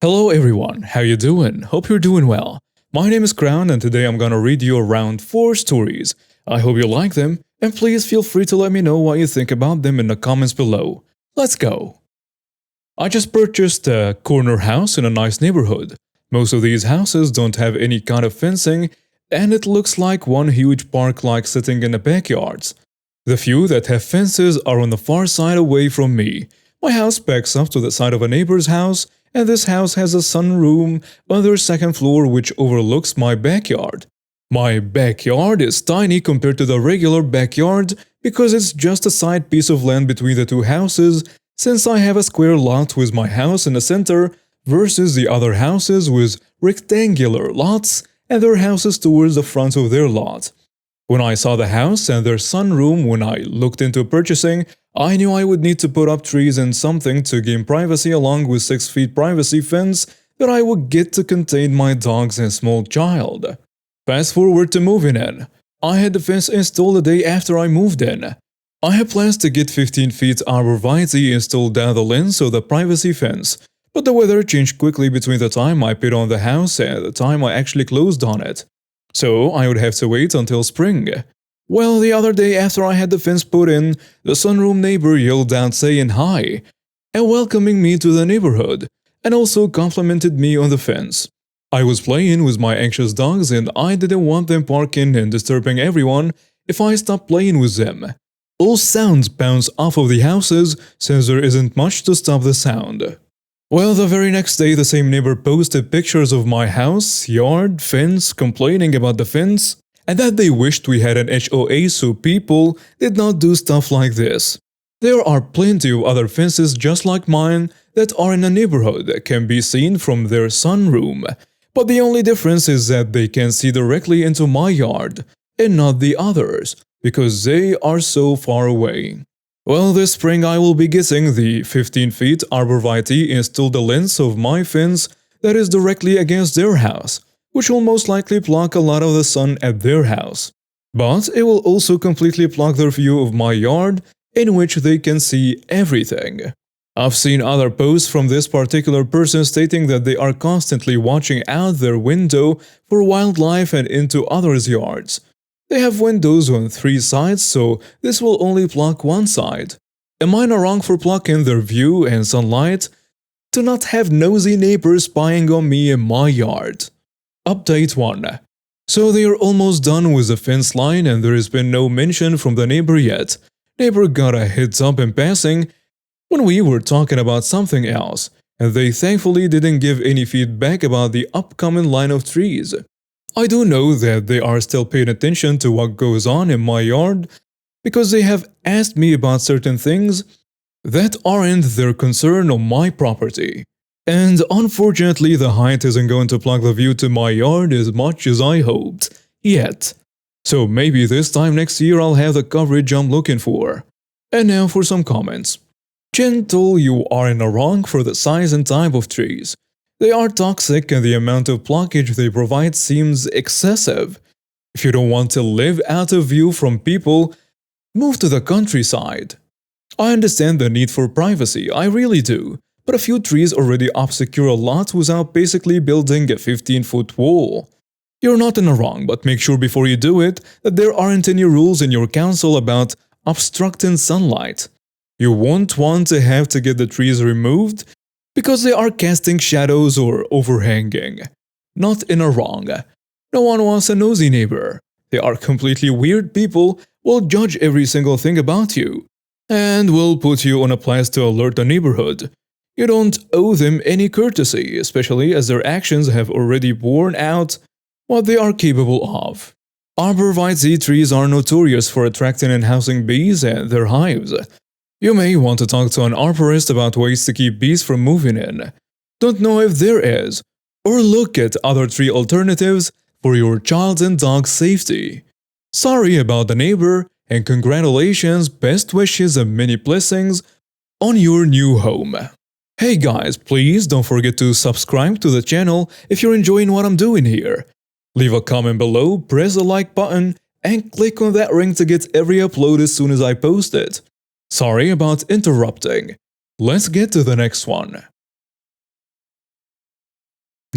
Hello everyone, how you doing? Hope you're doing well. My name is Crown and today I'm gonna read you around 4 stories. I hope you like them and please feel free to let me know what you think about them in the comments below. Let's go! I just purchased a corner house in a nice neighborhood. Most of these houses don't have any kind of fencing and it looks like one huge park like sitting in the backyards. The few that have fences are on the far side away from me. My house backs up to the side of a neighbor's house and this house has a sunroom on their second floor which overlooks my backyard. My backyard is tiny compared to the regular backyard because it's just a side piece of land between the two houses since I have a square lot with my house in the center versus the other houses with rectangular lots and their houses towards the front of their lot. When I saw the house and their sunroom when I looked into purchasing, I knew I would need to put up trees and something to gain privacy along with 6 feet privacy fence that I would get to contain my dogs and small child. Fast forward to moving in. I had the fence installed the day after I moved in. I had plans to get 15 feet arborvitae installed down the length of the privacy fence, but the weather changed quickly between the time I put on the house and the time I actually closed on it. So I would have to wait until spring. Well, the other day after I had the fence put in, the sunroom neighbor yelled out saying hi and welcoming me to the neighborhood and also complimented me on the fence. I was playing with my anxious dogs and I didn't want them barking and disturbing everyone if I stopped playing with them. All sounds bounce off of the houses since there isn't much to stop the sound. Well, the very next day the same neighbor posted pictures of my house, yard, fence, complaining about the fence, and that they wished we had an HOA so people did not do stuff like this. There are plenty of other fences just like mine that are in a neighborhood that can be seen from their sunroom, but the only difference is that they can see directly into my yard, and not the others, because they are so far away. Well, this spring I will be getting the 15 feet arborvitae installed the length of my fence that is directly against their house, which will most likely block a lot of the sun at their house. But it will also completely block their view of my yard, in which they can see everything. I've seen other posts from this particular person stating that they are constantly watching out their window for wildlife and into others' yards. They have windows on 3 sides, so this will only block one side. Am I not wrong for blocking their view and sunlight? To not have nosy neighbors spying on me in my yard. Update 1. So they are almost done with the fence line and there has been no mention from the neighbor yet. Neighbor got a heads up in passing when we were talking about something else, and they thankfully didn't give any feedback about the upcoming line of trees. I do know that they are still paying attention to what goes on in my yard because they have asked me about certain things that aren't their concern on my property. And unfortunately the height isn't going to block the view to my yard as much as I hoped, yet. So maybe this time next year I'll have the coverage I'm looking for. And now for some comments. Gentle, you are in the wrong for the size and type of trees. They are toxic and the amount of blockage they provide seems excessive. If you don't want to live out of view from people, move to the countryside. I understand the need for privacy, I really do, but a few trees already obscure a lot without basically building a 15-foot wall. You're not in the wrong, but make sure before you do it that there aren't any rules in your council about obstructing sunlight. You won't want to have to get the trees removed because they are casting shadows or overhanging. Not in a wrong. No one wants a nosy neighbor. They are completely weird people, will judge every single thing about you, and will put you on a place to alert the neighborhood. You don't owe them any courtesy, especially as their actions have already borne out what they are capable of. Arborvitae trees are notorious for attracting and housing bees and their hives. You may want to talk to an arborist about ways to keep bees from moving in. Don't know if there is, or look at other tree alternatives for your child's and dog's safety. Sorry about the neighbor, and congratulations, best wishes and many blessings on your new home. Hey guys, please don't forget to subscribe to the channel if you're enjoying what I'm doing here. Leave a comment below, press the like button, and click on that ring to get every upload as soon as I post it. Sorry about interrupting. Let's get to the next one.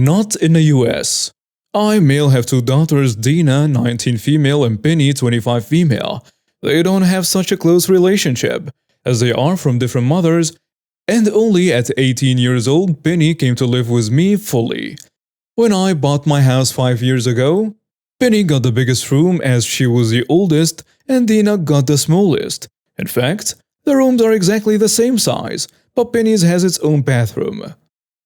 Not in the US. I, male, have two daughters, Dina, 19 female, and Penny, 25 female. They don't have such a close relationship, as they are from different mothers, and only at 18 years old, Penny came to live with me fully. When I bought my house 5 years ago, Penny got the biggest room as she was the oldest, and Dina got the smallest. In fact, the rooms are exactly the same size, but Penny's has its own bathroom.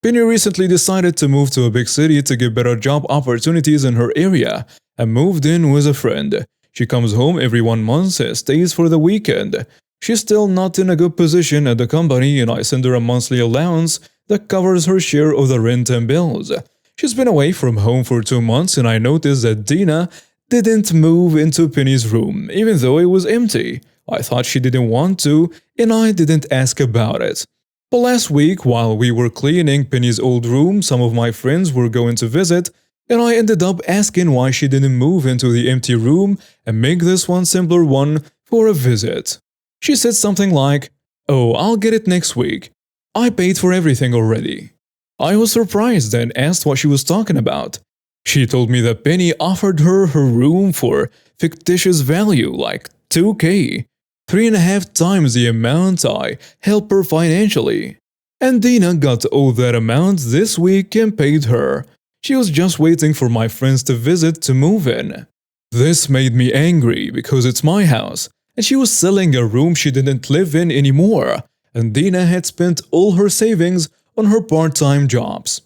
Penny recently decided to move to a big city to get better job opportunities in her area, and moved in with a friend. She comes home every 1 month and stays for the weekend. She's still not in a good position at the company, and I send her a monthly allowance that covers her share of the rent and bills. She's been away from home for 2 months, and I noticed that Dina didn't move into Penny's room, even though it was empty. I thought she didn't want to, and I didn't ask about it. But last week, while we were cleaning Penny's old room, some of my friends were going to visit, and I ended up asking why she didn't move into the empty room and make this one simpler one for a visit. She said something like, "Oh, I'll get it next week. I paid for everything already." I was surprised and asked what she was talking about. She told me that Penny offered her room for fictitious value like $2,000, 3.5 times the amount I helped her financially. And Dina got all that amount this week and paid her. She was just waiting for my friends to visit to move in. This made me angry because it's my house, and she was selling a room she didn't live in anymore, and Dina had spent all her savings on her part-time jobs.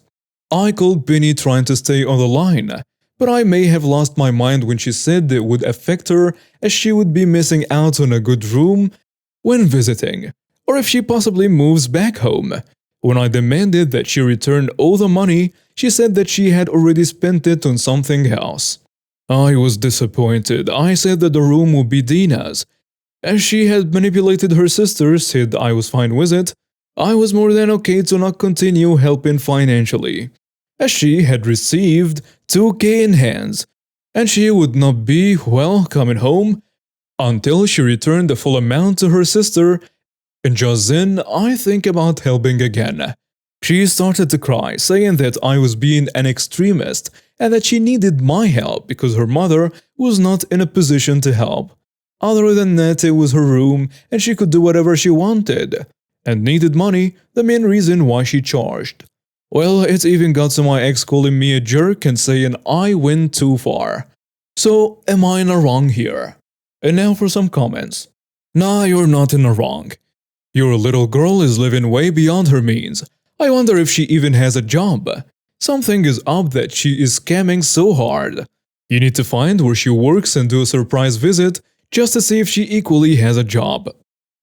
I called Penny trying to stay on the line, but I may have lost my mind when she said it would affect her as she would be missing out on a good room when visiting, or if she possibly moves back home. When I demanded that she return all the money, she said that she had already spent it on something else. I was disappointed. I said that the room would be Dina's. As she had manipulated her sister, said I was fine with it, I was more than okay to not continue helping financially, as she had received $2,000 in hands, and she would not be, well, coming home until she returned the full amount to her sister, and just then I think about helping again. She started to cry, saying that I was being an extremist and that she needed my help because her mother was not in a position to help. Other than that, it was her room and she could do whatever she wanted, and needed money, the main reason why she charged. Well, it even got to my ex calling me a jerk and saying I went too far. So, am I in the wrong here? And now for some comments. Nah, you're not in the wrong. Your little girl is living way beyond her means. I wonder if she even has a job. Something is up that she is scamming so hard. You need to find where she works and do a surprise visit just to see if she equally has a job.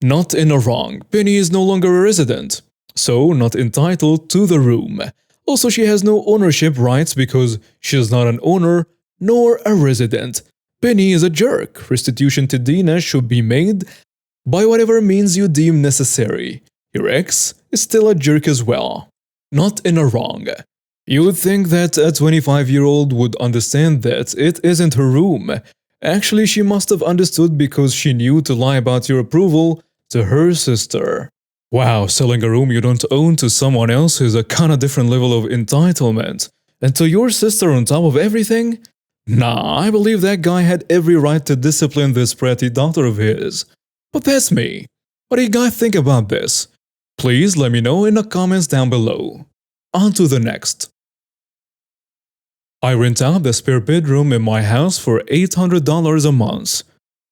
Not in the wrong. Penny is no longer a resident, so not entitled to the room. Also, she has no ownership rights because she is not an owner nor a resident. Penny is a jerk. Restitution to Dina should be made by whatever means you deem necessary. Your ex is still a jerk as well. Not in the wrong. You would think that a 25-year-old would understand that it isn't her room. Actually, she must have understood because she knew to lie about your approval to her sister. Wow, selling a room you don't own to someone else is a kinda different level of entitlement. And to your sister on top of everything? Nah, I believe that guy had every right to discipline this bratty daughter of his. But that's me. What do you guys think about this? Please let me know in the comments down below. On to the next. I rent out the spare bedroom in my house for $800 a month.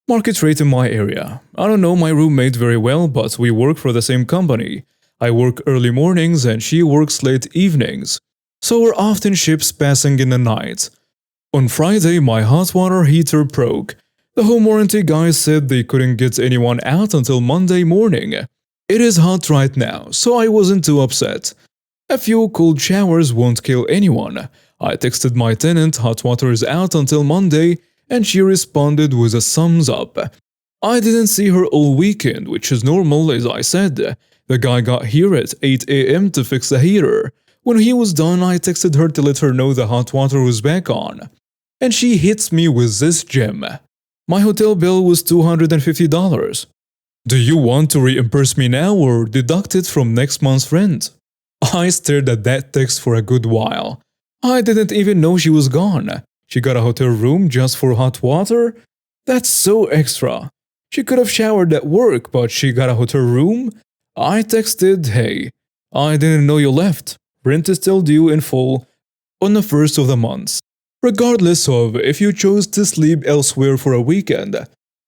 Market rate in my area. I don't know my roommate very well, but we work for the same company. I work early mornings and she works late evenings, so we're often ships passing in the night. On Friday, my hot water heater broke. The home warranty guys said they couldn't get anyone out until Monday morning. It is hot right now, so I wasn't too upset. A few cold showers won't kill anyone. I texted my tenant hot water is out until Monday, and she responded with a thumbs up. I didn't see her all weekend, which is normal as I said. The guy got here at 8 AM to fix the heater. When he was done, I texted her to let her know the hot water was back on. And she hits me with this gem. My hotel bill was $250. Do you want to reimburse me now or deduct it from next month's rent? I stared at that text for a good while. I didn't even know she was gone. She got a hotel room just for hot water? That's so extra. She could have showered at work, but she got a hotel room? I texted, hey, I didn't know you left. Rent is still due in full on the first of the month, regardless of if you chose to sleep elsewhere for a weekend.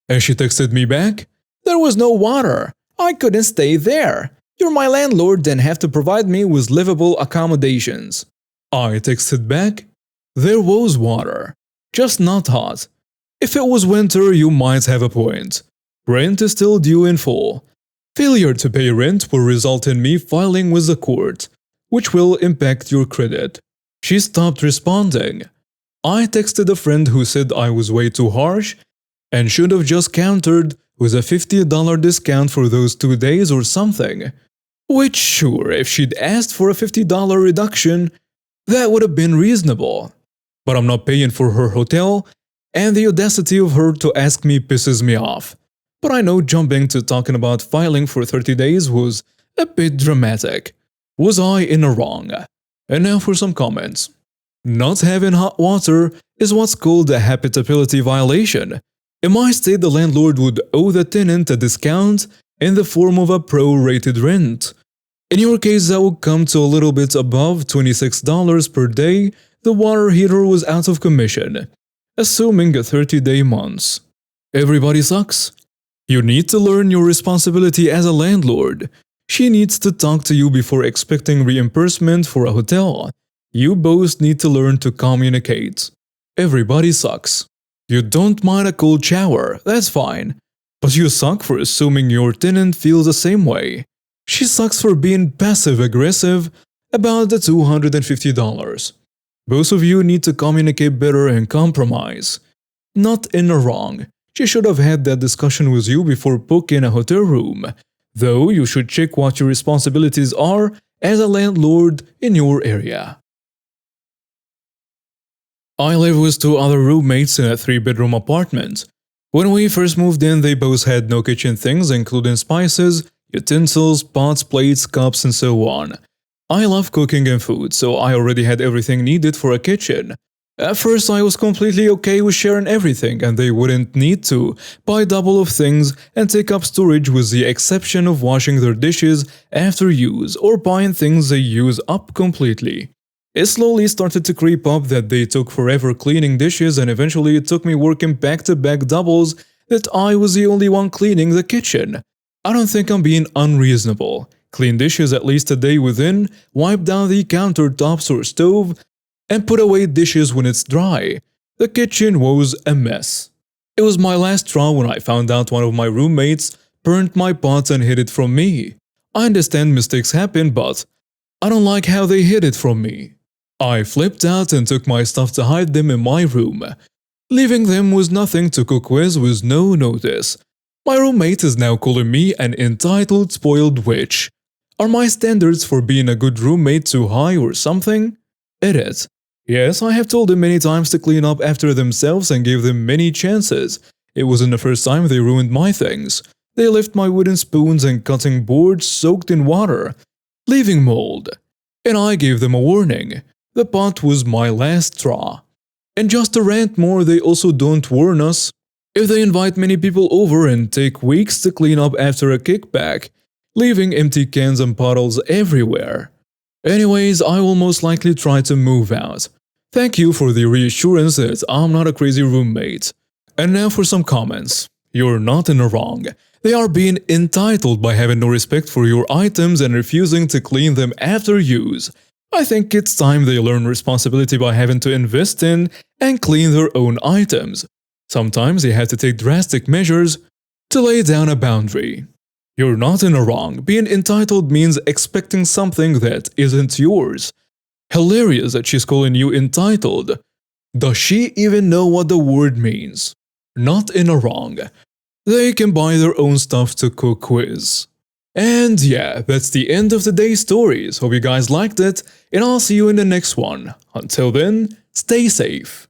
And she texted me back, there was no water. I couldn't stay there. You're my landlord, then have to provide me with livable accommodations. I texted back, there was water, just not hot. If it was winter, you might have a point. Rent is still due in full. Failure to pay rent will result in me filing with the court, which will impact your credit. She stopped responding. I texted a friend who said I was way too harsh and should have just countered with a $50 discount for those 2 days or something. Which, sure, if she'd asked for a $50 reduction, that would have been reasonable. But I'm not paying for her hotel, and the audacity of her to ask me pisses me off. But I know jumping to talking about filing for 30 days was a bit dramatic. Was I in the wrong? And now for some comments. Not having hot water is what's called a habitability violation. In my state, the landlord would owe the tenant a discount in the form of a pro-rated rent. In your case, that would come to a little bit above $26 per day. The water heater was out of commission, assuming a 30-day month. Everybody sucks. You need to learn your responsibility as a landlord. She needs to talk to you before expecting reimbursement for a hotel. You both need to learn to communicate. Everybody sucks. You don't mind a cold shower, that's fine. But you suck for assuming your tenant feels the same way. She sucks for being passive-aggressive about the $250. Both of you need to communicate better and compromise. Not in the wrong. She should have had that discussion with you before booking a hotel room. Though you should check what your responsibilities are as a landlord in your area. I live with 2 other roommates in a 3-bedroom apartment. When we first moved in, they both had no kitchen things, including spices, utensils, pots, plates, cups, and so on. I love cooking and food, so I already had everything needed for a kitchen. At first, I was completely okay with sharing everything, and they wouldn't need to buy double of things and take up storage with the exception of washing their dishes after use or buying things they use up completely. It slowly started to creep up that they took forever cleaning dishes, and eventually it took me working back-to-back doubles that I was the only one cleaning the kitchen. I don't think I'm being unreasonable. Clean dishes at least a day within, wipe down the countertops or stove, and put away dishes when it's dry. The kitchen was a mess. It was my last straw when I found out one of my roommates burnt my pots and hid it from me. I understand mistakes happen, but I don't like how they hid it from me. I flipped out and took my stuff to hide them in my room. Leaving them with nothing to cook with no notice. My roommate is now calling me an entitled spoiled witch. Are my standards for being a good roommate too high or something? Edit. Yes, I have told them many times to clean up after themselves and gave them many chances. It wasn't the first time they ruined my things. They left my wooden spoons and cutting boards soaked in water, leaving mold. And I gave them a warning. The pot was my last straw. And just to rant more, they also don't warn us. If they invite many people over and take weeks to clean up after a kickback, leaving empty cans and bottles everywhere. Anyways, I will most likely try to move out. Thank you for the reassurance that I'm not a crazy roommate. And now for some comments. You're not in the wrong. They are being entitled by having no respect for your items and refusing to clean them after use. I think it's time they learn responsibility by having to invest in and clean their own items. Sometimes they have to take drastic measures to lay down a boundary. You're not in the wrong. Being entitled means expecting something that isn't yours. Hilarious that she's calling you entitled. Does she even know what the word means? Not in the wrong. They can buy their own stuff to cook with. And yeah, that's the end of today's stories. Hope you guys liked it, and I'll see you in the next one. Until then, stay safe.